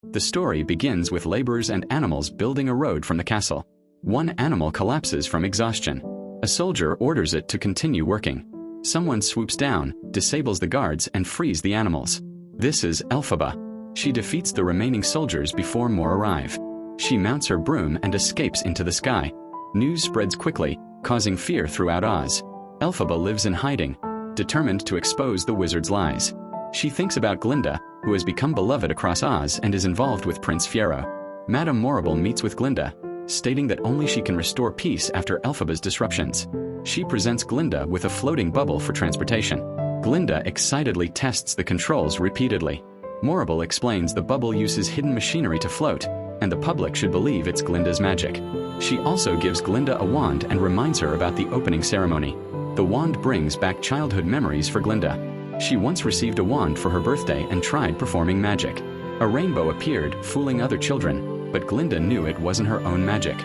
The story begins with laborers and animals building a road from the castle. One animal collapses from exhaustion. A soldier orders it to continue working. Someone swoops down, disables the guards, and frees the animals. This is Elphaba. She defeats the remaining soldiers before more arrive. She mounts her broom and escapes into the sky. News spreads quickly, causing fear throughout Oz. Elphaba lives in hiding, determined to expose the wizard's lies. She thinks about Glinda, who has become beloved across Oz and is involved with Prince Fiyero. Madame Morrible meets with Glinda, stating that only she can restore peace after Elphaba's disruptions. She presents Glinda with a floating bubble for transportation. Glinda excitedly tests the controls repeatedly. Morrible explains the bubble uses hidden machinery to float, and the public should believe it's Glinda's magic. She also gives Glinda a wand and reminds her about the opening ceremony. The wand brings back childhood memories for Glinda. She once received a wand for her birthday and tried performing magic. A rainbow appeared, fooling other children, but Glinda knew it wasn't her own magic.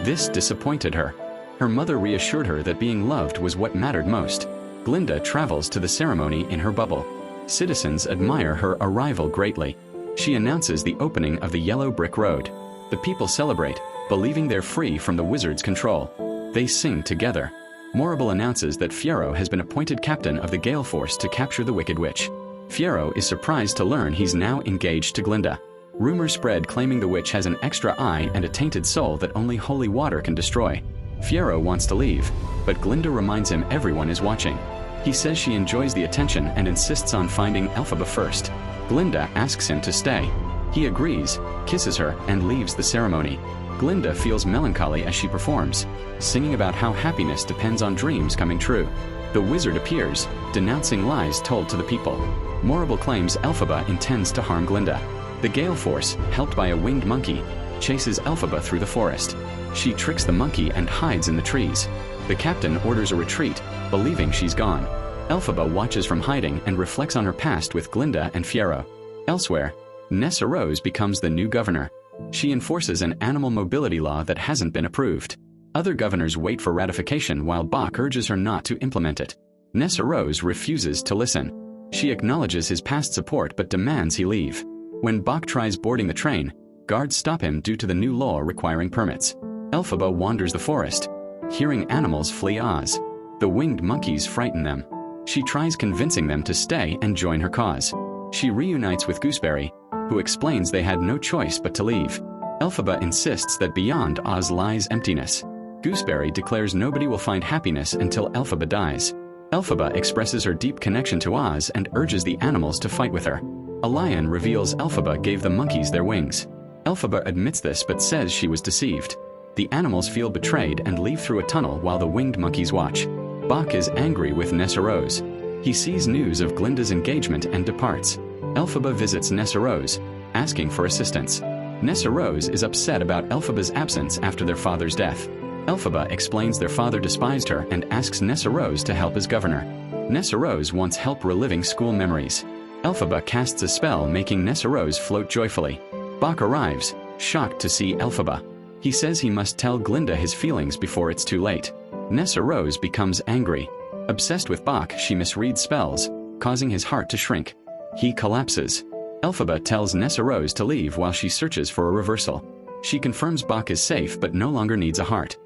This disappointed her. Her mother reassured her that being loved was what mattered most. Glinda travels to the ceremony in her bubble. Citizens admire her arrival greatly. She announces the opening of the yellow brick road. The people celebrate, believing they're free from the wizard's control. They sing together. Morrible announces that Fiyero has been appointed captain of the Gale Force to capture the Wicked Witch. Fiyero is surprised to learn he's now engaged to Glinda. Rumors spread claiming the witch has an extra eye and a tainted soul that only holy water can destroy. Fiyero wants to leave, but Glinda reminds him everyone is watching. He says she enjoys the attention and insists on finding Elphaba first. Glinda asks him to stay. He agrees, kisses her, and leaves the ceremony. Glinda feels melancholy as she performs, singing about how happiness depends on dreams coming true. The wizard appears, denouncing lies told to the people. Morrible claims Elphaba intends to harm Glinda. The Gale Force, helped by a winged monkey, chases Elphaba through the forest. She tricks the monkey and hides in the trees. The captain orders a retreat, believing she's gone. Elphaba watches from hiding and reflects on her past with Glinda and Fiyero. Elsewhere, Nessarose becomes the new governor. She enforces an animal mobility law that hasn't been approved. Other governors wait for ratification while Bach urges her not to implement it. Nessarose refuses to listen. She acknowledges his past support but demands he leave. When Bach tries boarding the train, guards stop him due to the new law requiring permits. Elphaba wanders the forest, hearing animals flee Oz. The winged monkeys frighten them. She tries convincing them to stay and join her cause. She reunites with Gooseberry, who explains they had no choice but to leave. Elphaba insists that beyond Oz lies emptiness. Gooseberry declares nobody will find happiness until Elphaba dies. Elphaba expresses her deep connection to Oz and urges the animals to fight with her. A lion reveals Elphaba gave the monkeys their wings. Elphaba admits this but says she was deceived. The animals feel betrayed and leave through a tunnel while the winged monkeys watch. Bach is angry with Nessarose. He sees news of Glinda's engagement and departs. Elphaba visits Nessarose, asking for assistance. Nessarose is upset about Elphaba's absence after their father's death. Elphaba explains their father despised her and asks Nessarose to help as governor. Nessarose wants help reliving school memories. Elphaba casts a spell making Nessarose float joyfully. Bach arrives, shocked to see Elphaba. He says he must tell Glinda his feelings before it's too late. Nessarose becomes angry. Obsessed with Bach, she misreads spells, causing his heart to shrink. He collapses. Elphaba tells Nessarose to leave while she searches for a reversal. She confirms Bach is safe but no longer needs a heart.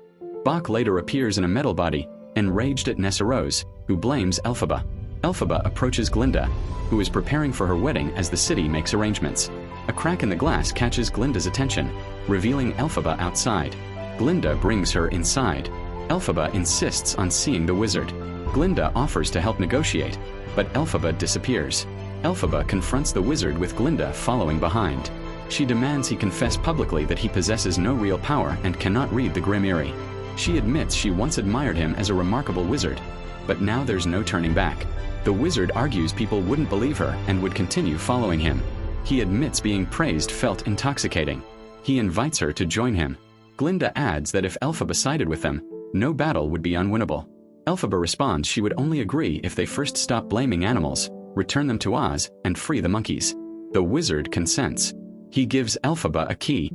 Bach later appears in a metal body, enraged at Nessarose, who blames Elphaba. Elphaba approaches Glinda, who is preparing for her wedding as the city makes arrangements. A crack in the glass catches Glinda's attention, revealing Elphaba outside. Glinda brings her inside. Elphaba insists on seeing the wizard. Glinda offers to help negotiate, but Elphaba disappears. Elphaba confronts the wizard with Glinda following behind. She demands he confess publicly that he possesses no real power and cannot read the Grim Eyrie. She admits she once admired him as a remarkable wizard, but now there's no turning back. The wizard argues people wouldn't believe her and would continue following him. He admits being praised felt intoxicating. He invites her to join him. Glinda adds that if Elphaba sided with them, no battle would be unwinnable. Elphaba responds she would only agree if they first stop blaming animals, return them to Oz, and free the monkeys. The wizard consents. He gives Elphaba a key.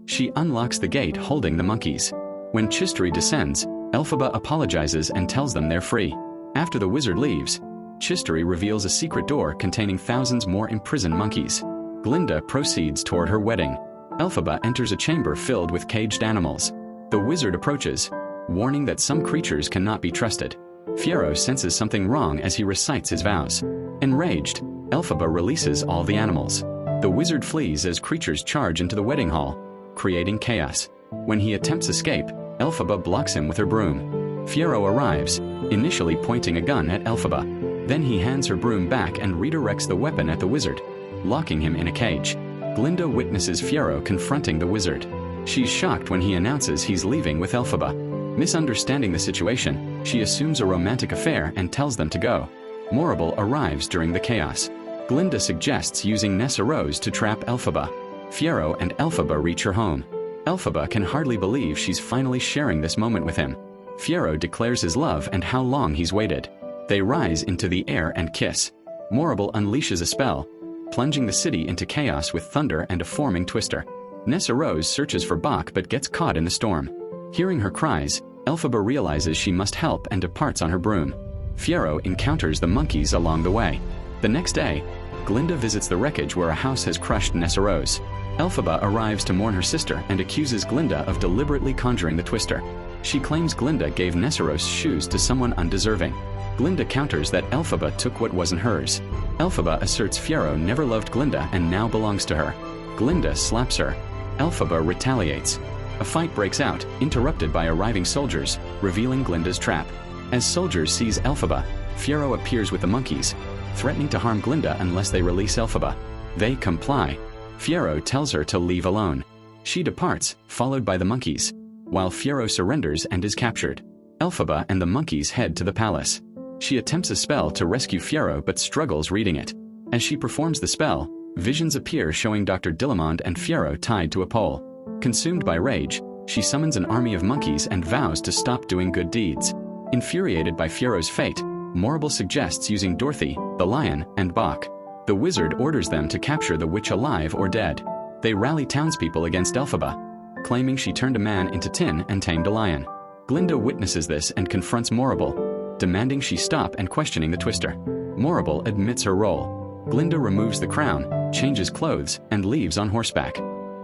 She unlocks the gate holding the monkeys. When Chistry descends, Elphaba apologizes and tells them they're free. After the wizard leaves, Chistry reveals a secret door containing thousands more imprisoned monkeys. Glinda proceeds toward her wedding. Elphaba enters a chamber filled with caged animals. The wizard approaches, warning that some creatures cannot be trusted. Fiyero senses something wrong as he recites his vows. Enraged, Elphaba releases all the animals. The wizard flees as creatures charge into the wedding hall, creating chaos. When he attempts escape, Elphaba blocks him with her broom. Fiyero arrives, initially pointing a gun at Elphaba. Then he hands her broom back and redirects the weapon at the wizard, locking him in a cage. Glinda witnesses Fiyero confronting the wizard. She's shocked when he announces he's leaving with Elphaba. Misunderstanding the situation, she assumes a romantic affair and tells them to go. Morrible arrives during the chaos. Glinda suggests using Nessarose to trap Elphaba. Fiyero and Elphaba reach her home. Elphaba can hardly believe she's finally sharing this moment with him. Fiyero declares his love and how long he's waited. They rise into the air and kiss. Morrible unleashes a spell, plunging the city into chaos with thunder and a forming twister. Nessarose searches for Bach but gets caught in the storm. Hearing her cries, Elphaba realizes she must help and departs on her broom. Fiyero encounters the monkeys along the way. The next day, Glinda visits the wreckage where a house has crushed Nessarose. Elphaba arrives to mourn her sister and accuses Glinda of deliberately conjuring the twister. She claims Glinda gave Nessarose shoes to someone undeserving. Glinda counters that Elphaba took what wasn't hers. Elphaba asserts Fiyero never loved Glinda and now belongs to her. Glinda slaps her. Elphaba retaliates. A fight breaks out, interrupted by arriving soldiers, revealing Glinda's trap. As soldiers seize Elphaba, Fiyero appears with the monkeys, threatening to harm Glinda unless they release Elphaba. They comply. Fiyero tells her to leave alone. She departs, followed by the monkeys, while Fiyero surrenders and is captured. Elphaba and the monkeys head to the palace. She attempts a spell to rescue Fiyero but struggles reading it. As she performs the spell, visions appear showing Dr. Dillamond and Fiyero tied to a pole. Consumed by rage, she summons an army of monkeys and vows to stop doing good deeds. Infuriated by Fiyero's fate, Morrible suggests using Dorothy, the lion, and Bach. The wizard orders them to capture the witch alive or dead. They rally townspeople against Elphaba, claiming she turned a man into tin and tamed a lion. Glinda witnesses this and confronts Morrible, demanding she stop and questioning the twister. Morrible admits her role. Glinda removes the crown, changes clothes, and leaves on horseback.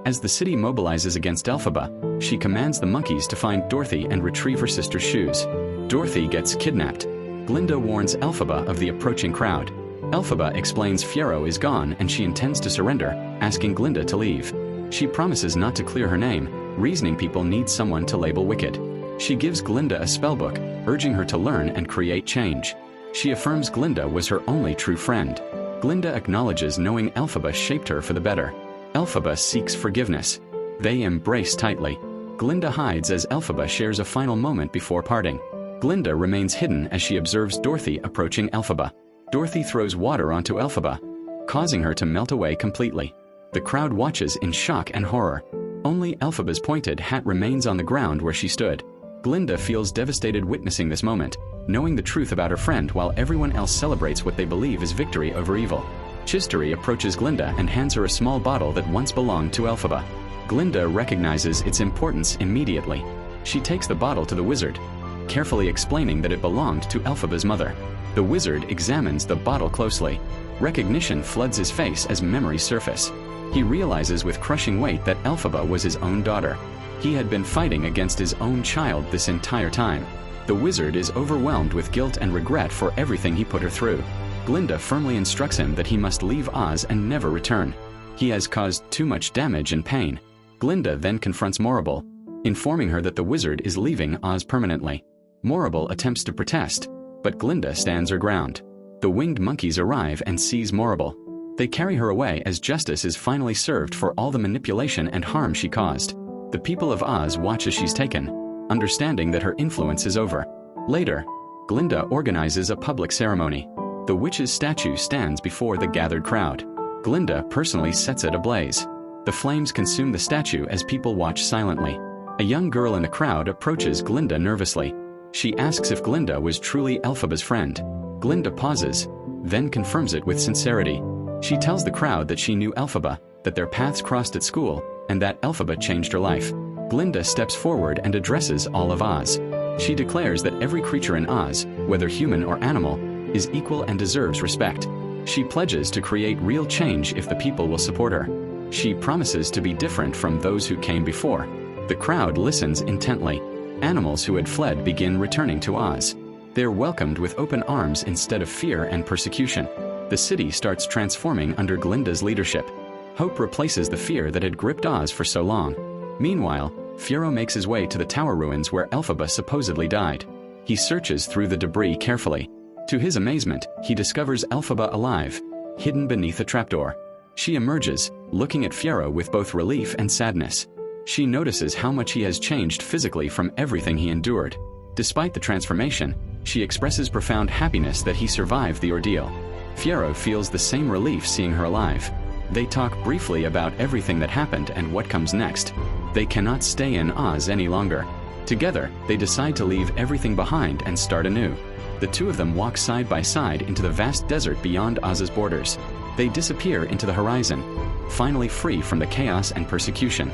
As the city mobilizes against Elphaba, she commands the monkeys to find Dorothy and retrieve her sister's shoes. Dorothy gets kidnapped. Glinda warns Elphaba of the approaching crowd. Elphaba explains Fiyero is gone and she intends to surrender, asking Glinda to leave. She promises not to clear her name, reasoning people need someone to label wicked. She gives Glinda a spellbook, urging her to learn and create change. She affirms Glinda was her only true friend. Glinda acknowledges knowing Elphaba shaped her for the better. Elphaba seeks forgiveness. They embrace tightly. Glinda hides as Elphaba shares a final moment before parting. Glinda remains hidden as she observes Dorothy approaching Elphaba. Dorothy throws water onto Elphaba, causing her to melt away completely. The crowd watches in shock and horror. Only Elphaba's pointed hat remains on the ground where she stood. Glinda feels devastated witnessing this moment, knowing the truth about her friend while everyone else celebrates what they believe is victory over evil. Chistery approaches Glinda and hands her a small bottle that once belonged to Elphaba. Glinda recognizes its importance immediately. She takes the bottle to the wizard, carefully explaining that it belonged to Elphaba's mother. The wizard examines the bottle closely. Recognition floods his face as memories surface. He realizes with crushing weight that Elphaba was his own daughter. He had been fighting against his own child this entire time. The wizard is overwhelmed with guilt and regret for everything he put her through. Glinda firmly instructs him that he must leave Oz and never return. He has caused too much damage and pain. Glinda then confronts Morrible, informing her that the wizard is leaving Oz permanently. Morrible attempts to protest, but Glinda stands her ground. The winged monkeys arrive and seize Morrible. They carry her away as justice is finally served for all the manipulation and harm she caused. The people of Oz watch as she's taken, understanding that her influence is over. Later, Glinda organizes a public ceremony. The witch's statue stands before the gathered crowd. Glinda personally sets it ablaze. The flames consume the statue as people watch silently. A young girl in the crowd approaches Glinda nervously. She asks if Glinda was truly Elphaba's friend. Glinda pauses, then confirms it with sincerity. She tells the crowd that she knew Elphaba, that their paths crossed at school, and that Elphaba changed her life. Glinda steps forward and addresses all of Oz. She declares that every creature in Oz, whether human or animal, is equal and deserves respect. She pledges to create real change if the people will support her. She promises to be different from those who came before. The crowd listens intently. Animals who had fled begin returning to Oz. They're welcomed with open arms instead of fear and persecution. The city starts transforming under Glinda's leadership. Hope replaces the fear that had gripped Oz for so long. Meanwhile, Fiyero makes his way to the tower ruins where Elphaba supposedly died. He searches through the debris carefully. To his amazement, he discovers Elphaba alive, hidden beneath a trapdoor. She emerges, looking at Fiyero with both relief and sadness. She notices how much he has changed physically from everything he endured. Despite the transformation, she expresses profound happiness that he survived the ordeal. Fiyero feels the same relief seeing her alive. They talk briefly about everything that happened and what comes next. They cannot stay in Oz any longer. Together, they decide to leave everything behind and start anew. The two of them walk side by side into the vast desert beyond Oz's borders. They disappear into the horizon, finally free from the chaos and persecution.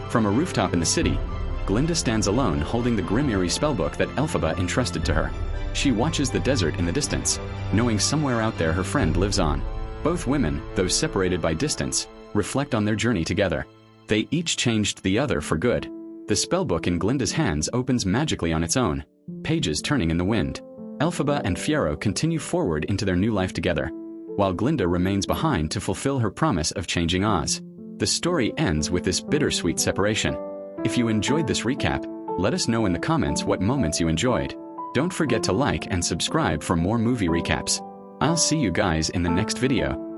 From a rooftop in the city, Glinda stands alone holding the grim eerie spellbook that Elphaba entrusted to her. She watches the desert in the distance, knowing somewhere out there her friend lives on. Both women, though separated by distance, reflect on their journey together. They each changed the other for good. The spellbook in Glinda's hands opens magically on its own, pages turning in the wind. Elphaba and Fiyero continue forward into their new life together, while Glinda remains behind to fulfill her promise of changing Oz. The story ends with this bittersweet separation. If you enjoyed this recap, let us know in the comments what moments you enjoyed. Don't forget to like and subscribe for more movie recaps. I'll see you guys in the next video.